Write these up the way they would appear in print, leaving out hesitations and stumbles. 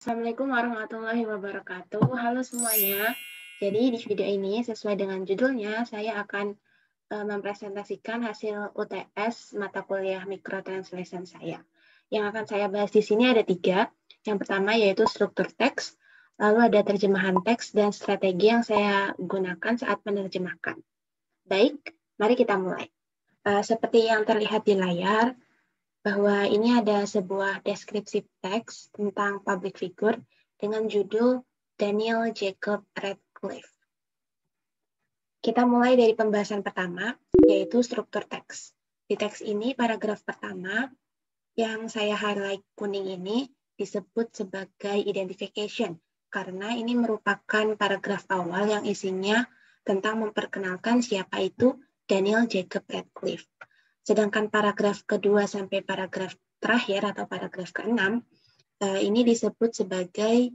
Assalamualaikum warahmatullahi wabarakatuh. Halo semuanya. Jadi di video ini sesuai dengan judulnya, saya akan mempresentasikan hasil UTS mata kuliah Micro Translation saya. Yang akan saya bahas di sini ada 3. Yang pertama yaitu struktur teks, lalu ada terjemahan teks dan strategi yang saya gunakan saat menerjemahkan. Baik, mari kita mulai. Seperti yang terlihat di layar, bahwa ini ada sebuah deskripsi teks tentang public figure dengan judul Daniel Jacob Radcliffe. Kita mulai dari pembahasan pertama, yaitu struktur teks. Di teks ini, paragraf pertama yang saya highlight kuning ini disebut sebagai identification, karena ini merupakan paragraf awal yang isinya tentang memperkenalkan siapa itu Daniel Jacob Radcliffe. Sedangkan paragraf kedua sampai paragraf terakhir atau paragraf ke-6 ini disebut sebagai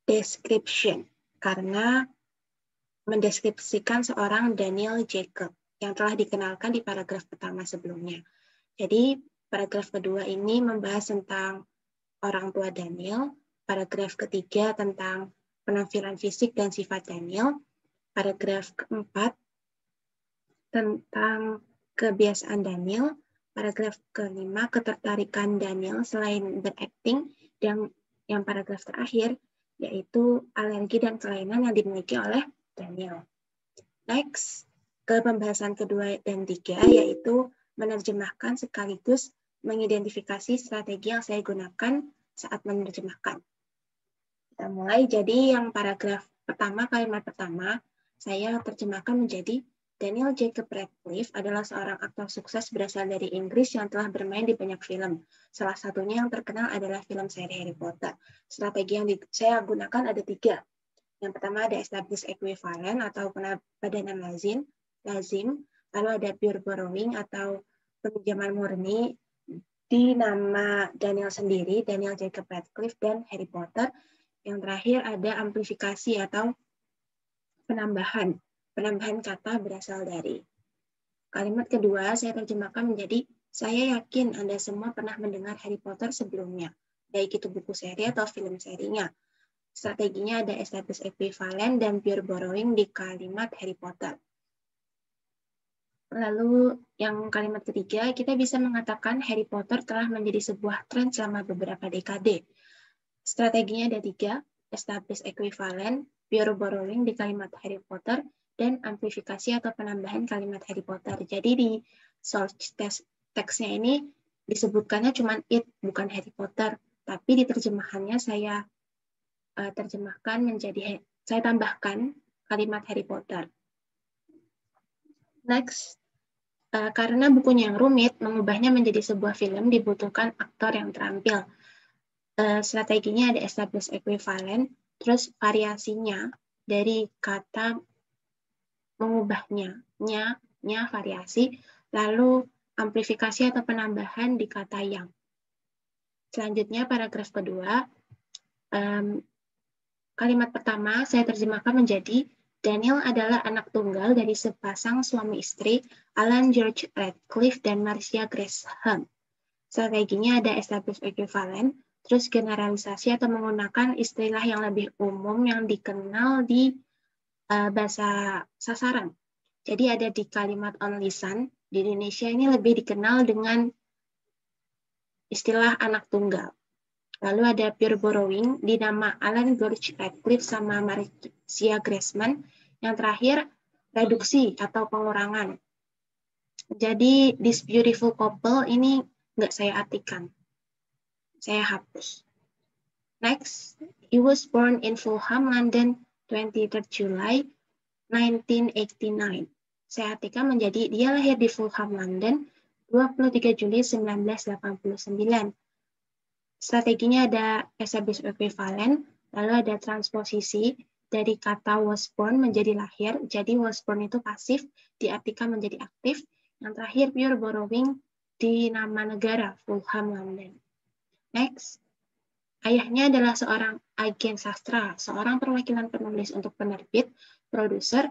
description karena mendeskripsikan seorang Daniel Jacob yang telah dikenalkan di paragraf pertama sebelumnya. Jadi paragraf kedua ini membahas tentang orang tua Daniel, paragraf ketiga tentang penampilan fisik dan sifat Daniel, paragraf keempat tentang kebiasaan Daniel, paragraf kelima ketertarikan Daniel selain berakting, dan yang paragraf terakhir yaitu alergi dan kelainan yang dimiliki oleh Daniel. Next, ke pembahasan kedua dan 3 yaitu menerjemahkan sekaligus mengidentifikasi strategi yang saya gunakan saat menerjemahkan. Kita mulai, jadi yang paragraf pertama, kalimat pertama, saya terjemahkan menjadi Daniel Jacob Radcliffe adalah seorang aktor sukses berasal dari Inggris yang telah bermain di banyak film. Salah satunya yang terkenal adalah film seri Harry Potter. Strategi yang saya gunakan ada 3. Yang pertama ada established equivalent atau padanan lazim, lalu ada pure borrowing atau peminjaman murni di nama Daniel sendiri, Daniel Jacob Radcliffe dan Harry Potter. Yang terakhir ada amplifikasi atau penambahan kata berasal dari. Kalimat kedua saya terjemahkan menjadi, saya yakin Anda semua pernah mendengar Harry Potter sebelumnya, baik itu buku seri atau film serinya. Strateginya ada established equivalent dan pure borrowing di kalimat Harry Potter. Lalu yang kalimat ketiga, kita bisa mengatakan Harry Potter telah menjadi sebuah tren selama beberapa dekade. Strateginya ada 3, established equivalent, pure borrowing di kalimat Harry Potter, dan amplifikasi atau penambahan kalimat Harry Potter. Jadi di source teksnya ini disebutkannya cuma it, bukan Harry Potter. Tapi di terjemahannya saya terjemahkan menjadi, saya tambahkan kalimat Harry Potter. Next, karena bukunya yang rumit, mengubahnya menjadi sebuah film dibutuhkan aktor yang terampil. Strateginya ada established equivalent, terus variasinya dari kata mengubahnya, nya variasi, lalu amplifikasi atau penambahan di kata yang. Selanjutnya paragraf kedua, kalimat pertama saya terjemahkan menjadi, Daniel adalah anak tunggal dari sepasang suami istri, Alan George Radcliffe dan Marcia Grace Hunt. Strateginya ada established equivalent, terus generalisasi atau menggunakan istilah yang lebih umum yang dikenal di bahasa sasaran. Jadi ada di kalimat on lisan, di Indonesia ini lebih dikenal dengan istilah anak tunggal. Lalu ada pure borrowing di nama Alan George Radcliffe sama Marcia Graceman. Yang terakhir, reduksi atau pengurangan. Jadi this beautiful couple ini nggak saya artikan. Saya hapus. Next, he was born in Fulham, London, 23 July 1989. Saya artikan menjadi dia lahir di Fulham, London, 23 Juli 1989. Strateginya ada established equivalent, lalu ada transposisi dari kata was born menjadi lahir. Jadi was born itu pasif, diartikan menjadi aktif. Yang terakhir pure borrowing di nama negara, Fulham, London. Next, ayahnya adalah seorang agen sastra, seorang perwakilan penulis untuk penerbit, produser,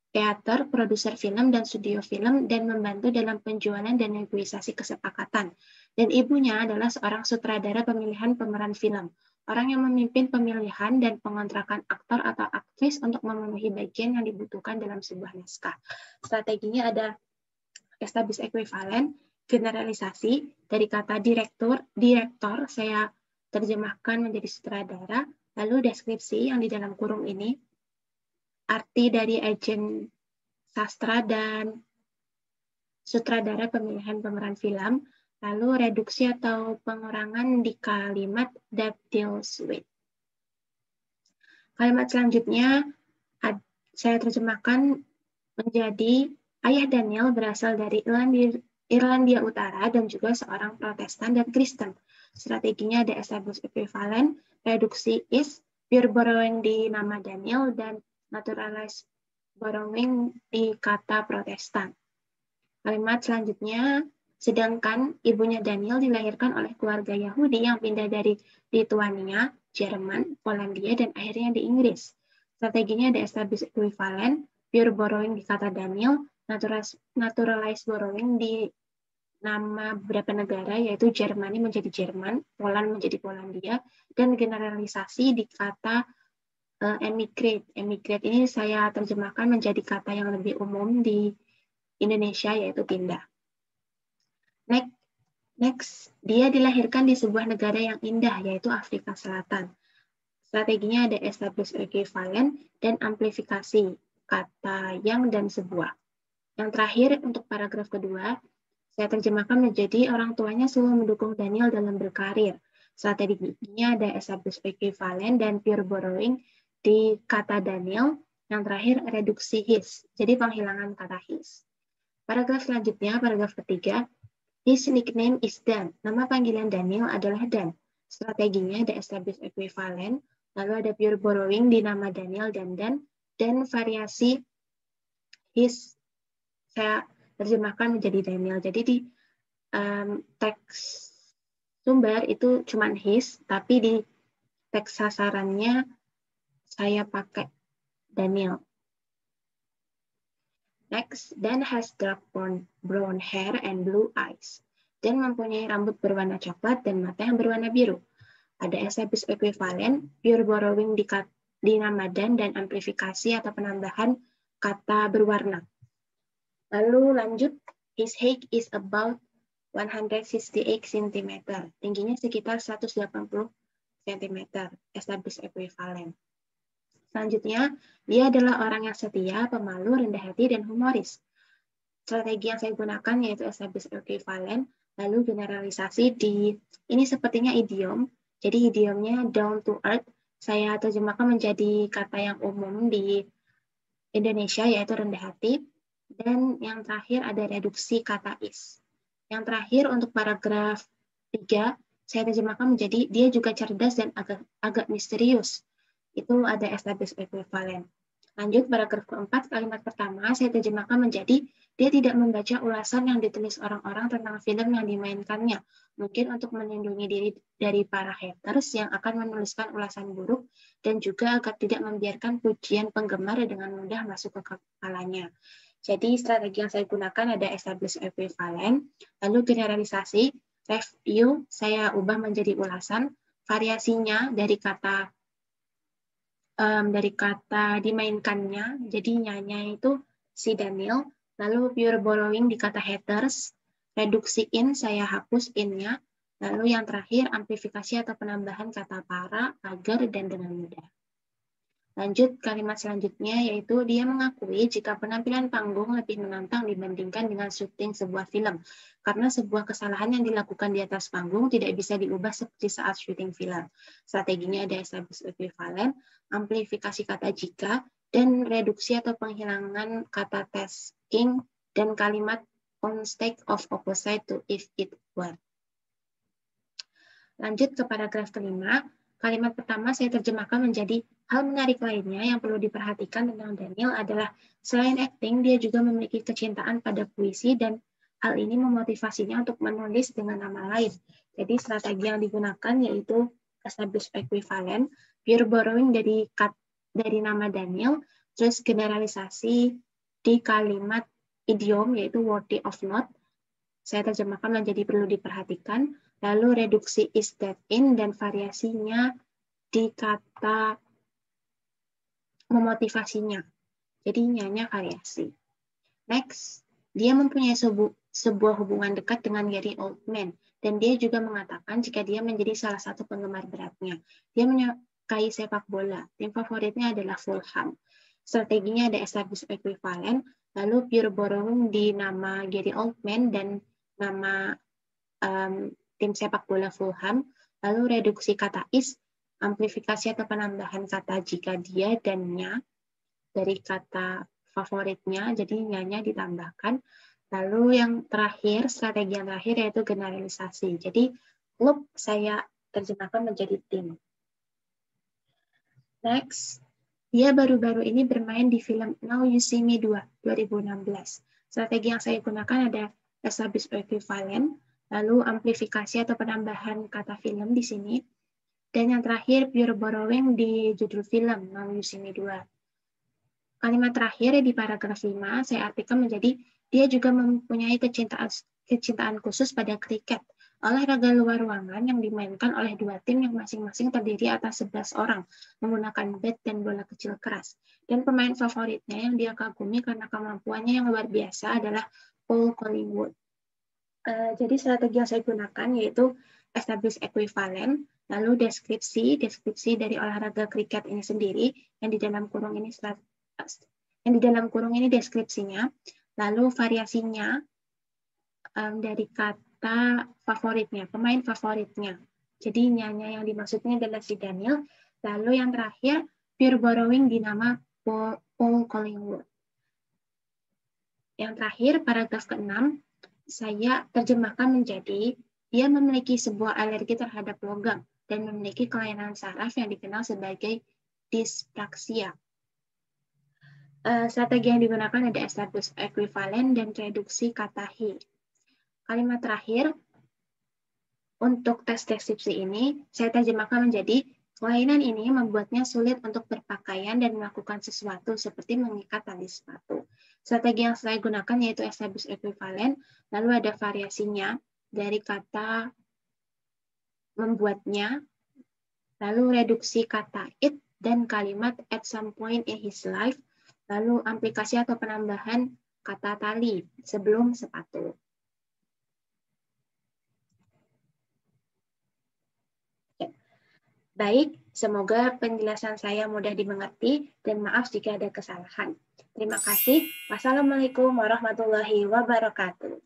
teater, produser film, dan studio film, dan membantu dalam penjualan dan negosiasi kesepakatan. Dan ibunya adalah seorang sutradara pemilihan pemeran film, orang yang memimpin pemilihan dan pengontrakan aktor atau aktris untuk memenuhi bagian yang dibutuhkan dalam sebuah naskah. Strateginya ada establish equivalent, generalisasi, dari kata direktur saya terjemahkan menjadi sutradara, lalu deskripsi yang di dalam kurung ini, arti dari agen sastra dan sutradara pemilihan pemeran film, lalu reduksi atau pengurangan di kalimat that deals with. Kalimat selanjutnya saya terjemahkan menjadi ayah Daniel berasal dari Irlandia Utara dan juga seorang Protestan dan Kristen. Strateginya ada establish equivalent, reduksi is, pure borrowing di nama Daniel, dan naturalize borrowing di kata Protestan. Kalimat selanjutnya, sedangkan ibunya Daniel dilahirkan oleh keluarga Yahudi yang pindah dari Lituania, Jerman, Polandia, dan akhirnya di Inggris. Strateginya ada establish equivalent, pure borrowing di kata Daniel, naturalize borrowing di nama beberapa negara, yaitu Jermani menjadi Jerman, Poland menjadi Polandia, dan generalisasi di kata emigrate. Emigrate ini saya terjemahkan menjadi kata yang lebih umum di Indonesia, yaitu pindah. Next, dia dilahirkan di sebuah negara yang indah, yaitu Afrika Selatan. Strateginya ada establish equivalent dan amplifikasi kata yang dan sebuah. Yang terakhir, untuk paragraf kedua, saya terjemahkan menjadi orang tuanya selalu mendukung Daniel dalam berkarir. Strateginya ada establish equivalent dan pure borrowing di kata Daniel. Yang terakhir, reduksi his, jadi penghilangan kata his. Paragraf selanjutnya, paragraf ketiga, his nickname is Dan. Nama panggilan Daniel adalah Dan. Strateginya ada establish equivalent, lalu ada pure borrowing di nama Daniel dan variasi his saya terjemahkan menjadi Daniel. Jadi di teks sumber itu cuma his, tapi di teks sasarannya saya pakai Daniel. Next, Dan has dark brown hair and blue eyes. Dan mempunyai rambut berwarna coklat dan mata yang berwarna biru. Ada establish equivalent, pure borrowing di nama Dan amplifikasi atau penambahan kata berwarna. Lalu lanjut, his height is about 168 cm. Tingginya sekitar 180 cm. Establish equivalent. Selanjutnya, dia adalah orang yang setia, pemalu, rendah hati, dan humoris. Strategi yang saya gunakan yaitu establish equivalent, lalu generalisasi di, ini sepertinya idiom, jadi idiomnya down to earth, saya terjemahkan menjadi kata yang umum di Indonesia, yaitu rendah hati, dan yang terakhir ada reduksi kata is. Yang terakhir untuk paragraf 3, saya terjemahkan menjadi dia juga cerdas dan agak misterius. Itu ada establish equivalent. Lanjut paragraf keempat, kalimat pertama saya terjemahkan menjadi dia tidak membaca ulasan yang ditulis orang-orang tentang film yang dimainkannya. Mungkin untuk melindungi diri dari para haters yang akan menuliskan ulasan buruk dan juga agar tidak membiarkan pujian penggemar dengan mudah masuk ke kepalanya. Jadi strategi yang saya gunakan ada establish equivalent, lalu generalisasi, review saya ubah menjadi ulasan, variasinya dari kata dimainkannya, jadi nyanya itu si Daniel, lalu pure borrowing di kata haters, reduksi in saya hapus in-nya, lalu yang terakhir amplifikasi atau penambahan kata para, agar, dan dengan mudah. Lanjut kalimat selanjutnya yaitu dia mengakui jika penampilan panggung lebih menantang dibandingkan dengan syuting sebuah film. Karena sebuah kesalahan yang dilakukan di atas panggung tidak bisa diubah seperti saat syuting film. Strateginya ada establish equivalent, amplifikasi kata jika, dan reduksi atau penghilangan kata tasking dan kalimat on stake of opposite to if it were. Lanjut ke paragraf kelima. Kalimat pertama saya terjemahkan menjadi hal menarik lainnya yang perlu diperhatikan tentang Daniel adalah selain acting, dia juga memiliki kecintaan pada puisi dan hal ini memotivasinya untuk menulis dengan nama lain. Jadi strategi yang digunakan yaitu establish equivalent, pure borrowing dari nama Daniel, terus generalisasi di kalimat idiom, yaitu worthy of note. Saya terjemahkan menjadi perlu diperhatikan. Lalu reduksi is, that, in, dan variasinya di kata memotivasinya. Jadi nya variasi. Next, dia mempunyai sebuah hubungan dekat dengan Gary Oldman, dan dia juga mengatakan jika dia menjadi salah satu penggemar beratnya. Dia menyukai sepak bola, tim favoritnya adalah Fulham. Strateginya ada established equivalent, lalu pure borrowing di nama Gary Oldman dan nama tim sepak bola Fulham, lalu reduksi kata is, amplifikasi atau penambahan kata jika dia dan nya dari kata favoritnya, jadi nya ditambahkan. Lalu yang terakhir, strategi yang terakhir yaitu generalisasi. Jadi klub saya terjemahkan menjadi tim. Next, dia baru-baru ini bermain di film Now You See Me 2, 2016. Strategi yang saya gunakan ada established equivalent, lalu amplifikasi atau penambahan kata film di sini, dan yang terakhir pure borrowing di judul film Now You See Me 2. Kalimat terakhir di paragraf 5 saya artikan menjadi dia juga mempunyai kecintaan khusus pada kriket, olahraga luar ruangan yang dimainkan oleh dua tim yang masing-masing terdiri atas 11 orang menggunakan bat dan bola kecil keras. Dan pemain favoritnya yang dia kagumi karena kemampuannya yang luar biasa adalah Paul Collingwood. Jadi strategi yang saya gunakan yaitu establish equivalent, lalu deskripsi dari olahraga kriket ini sendiri yang di dalam kurung ini deskripsinya, lalu variasinya dari kata favoritnya, pemain favoritnya. Jadi nya yang dimaksudnya adalah si Daniel, lalu yang terakhir pure borrowing di nama Paul Collingwood. Yang terakhir paragraf ke-6 saya terjemahkan menjadi dia memiliki sebuah alergi terhadap logam dan memiliki kelainan saraf yang dikenal sebagai dispraksia. Strategi yang digunakan ada established equivalent dan reduksi kata he. Kalimat terakhir, untuk tes deskripsi ini, saya terjemahkan menjadi kelainan ini membuatnya sulit untuk berpakaian dan melakukan sesuatu seperti mengikat tali sepatu. Strategi yang saya gunakan yaitu established equivalent, lalu ada variasinya dari kata membuatnya, lalu reduksi kata it dan kalimat at some point in his life, lalu aplikasi atau penambahan kata tali sebelum sepatu. Baik, semoga penjelasan saya mudah dimengerti dan maaf jika ada kesalahan. Terima kasih. Wassalamualaikum warahmatullahi wabarakatuh.